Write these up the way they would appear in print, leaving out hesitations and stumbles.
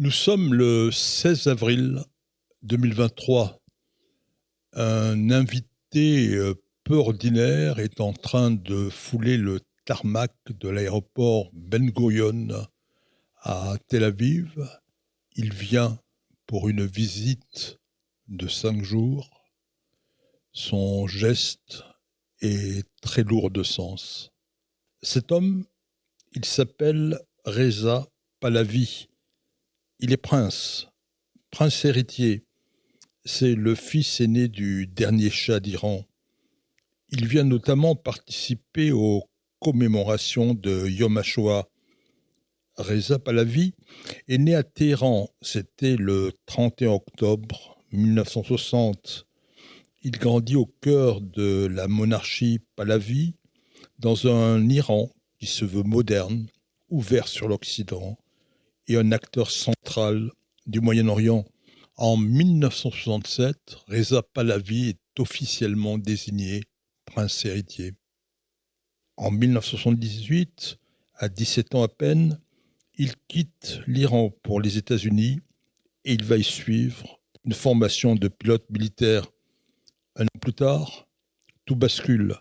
Nous sommes le 16 avril 2023. Un invité peu ordinaire est en train de fouler le tarmac de l'aéroport Ben Gurion à Tel Aviv. Il vient pour une visite de 5 jours. Son geste est très lourd de sens. Cet homme, il s'appelle Reza Pahlavi. Il est prince héritier. C'est le fils aîné du dernier shah d'Iran. Il vient notamment participer aux commémorations de Yom HaShoah. Reza Pahlavi est né à Téhéran, c'était le 31 octobre 1960. Il grandit au cœur de la monarchie Pahlavi, dans un Iran qui se veut moderne, ouvert sur l'Occident, et un acteur central du Moyen-Orient. En 1967, Reza Pahlavi est officiellement désigné prince héritier. En 1978, à 17 ans à peine, il quitte l'Iran pour les États-Unis et il va y suivre une formation de pilote militaire. Un an plus tard, tout bascule.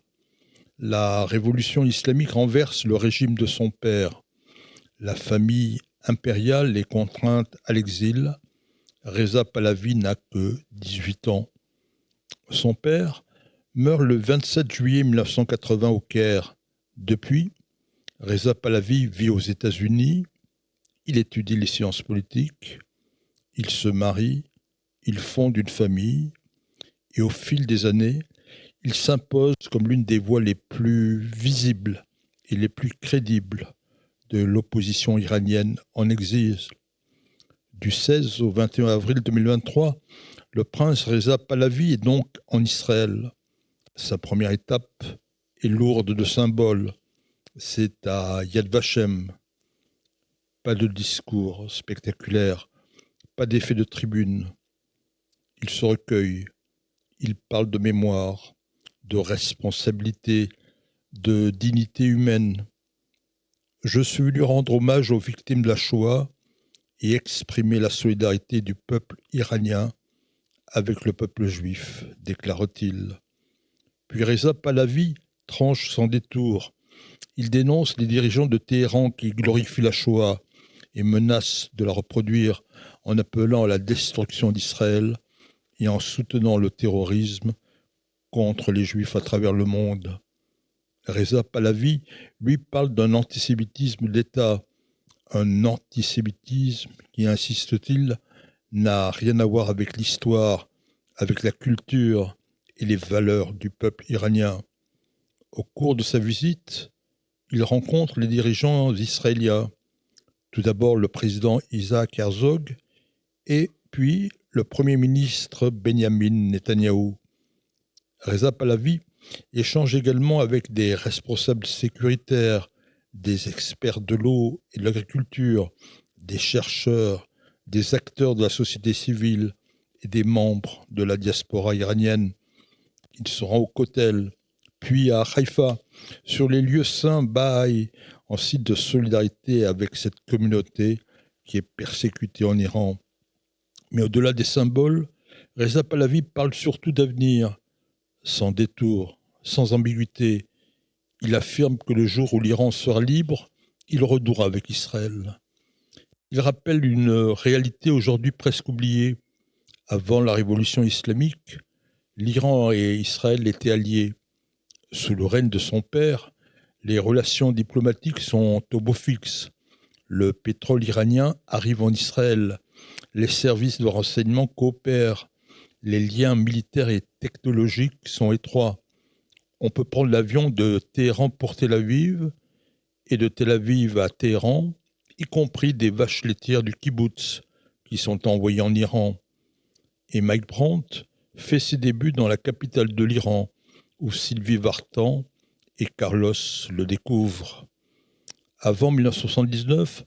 La révolution islamique renverse le régime de son père. La famille impériale est contrainte à l'exil. Reza Pahlavi n'a que 18 ans. Son père meurt le 27 juillet 1980 au Caire. Depuis, Reza Pahlavi vit aux États-Unis. Il étudie les sciences politiques. Il se marie. Il fonde une famille. Et au fil des années, il s'impose comme l'une des voix les plus visibles et les plus crédibles de l'opposition iranienne en exil. Du 16 au 21 avril 2023, le prince Reza Pahlavi est donc en Israël. Sa première étape est lourde de symboles. C'est à Yad Vashem. Pas de discours spectaculaire, pas d'effet de tribune. Il se recueille, il parle de mémoire, de responsabilité, de dignité humaine. Je suis venu rendre hommage aux victimes de la Shoah et exprimer la solidarité du peuple iranien avec le peuple juif, déclare-t-il. Puis Reza Pahlavi tranche sans détour. Il dénonce les dirigeants de Téhéran qui glorifient la Shoah et menacent de la reproduire en appelant à la destruction d'Israël et en soutenant le terrorisme contre les juifs à travers le monde. Reza Pahlavi, lui, parle d'un antisémitisme d'État, un antisémitisme qui, insiste-t-il, n'a rien à voir avec l'histoire, avec la culture et les valeurs du peuple iranien. Au cours de sa visite, il rencontre les dirigeants israéliens. Tout d'abord le président Isaac Herzog et puis le premier ministre Benyamin Netanyahou. Reza Pahlavi échange également avec des responsables sécuritaires, des experts de l'eau et de l'agriculture, des chercheurs, des acteurs de la société civile et des membres de la diaspora iranienne. Il se rend au Kotel, puis à Haïfa, sur les lieux saints Baha'i, en site de solidarité avec cette communauté qui est persécutée en Iran. Mais au-delà des symboles, Reza Pahlavi parle surtout d'avenir, sans détour, sans ambiguïté. Il affirme que le jour où l'Iran sera libre, il renouera avec Israël. Il rappelle une réalité aujourd'hui presque oubliée. Avant la révolution islamique, l'Iran et Israël étaient alliés. Sous le règne de son père, les relations diplomatiques sont au beau fixe. Le pétrole iranien arrive en Israël. Les services de renseignement coopèrent. Les liens militaires et technologiques sont étroits. On peut prendre l'avion de Téhéran pour Tel Aviv et de Tel Aviv à Téhéran, y compris des vaches laitières du kibboutz qui sont envoyées en Iran. Et Mike Brandt fait ses débuts dans la capitale de l'Iran, où Sylvie Vartan et Carlos le découvrent. Avant 1979,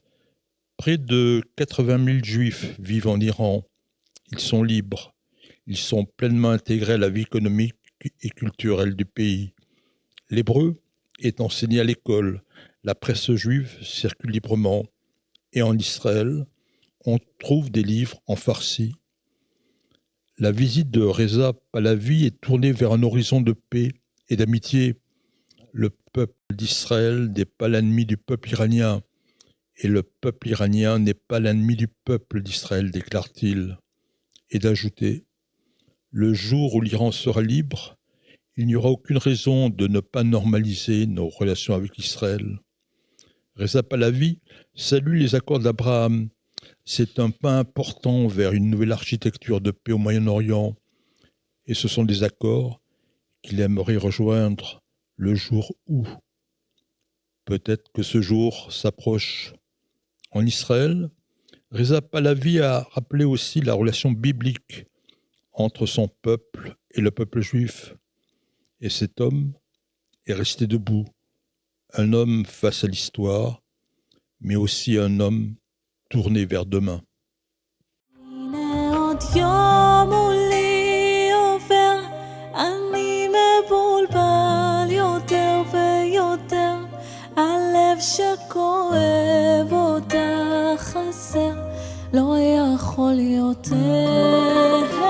près de 80 000 juifs vivent en Iran. Ils sont libres. Ils sont pleinement intégrés à la vie économique et culturelle du pays. L'hébreu est enseigné à l'école. La presse juive circule librement. Et en Israël, on trouve des livres en farsi. La visite de Reza Pahlavi est tournée vers un horizon de paix et d'amitié. Le peuple d'Israël n'est pas l'ennemi du peuple iranien, et le peuple iranien n'est pas l'ennemi du peuple d'Israël, déclare-t-il. Et d'ajouter, le jour où l'Iran sera libre, il n'y aura aucune raison de ne pas normaliser nos relations avec Israël. Reza Pahlavi salue les accords d'Abraham. C'est un pas important vers une nouvelle architecture de paix au Moyen-Orient. Et ce sont des accords qu'il aimerait rejoindre le jour où. Peut-être que ce jour s'approche. En Israël, Reza Pahlavi a rappelé aussi la relation biblique entre son peuple et le peuple juif. Et cet homme est resté debout. Un homme face à l'histoire, mais aussi un homme tourné vers demain. שכואב אותך חסר, לא יכול יותר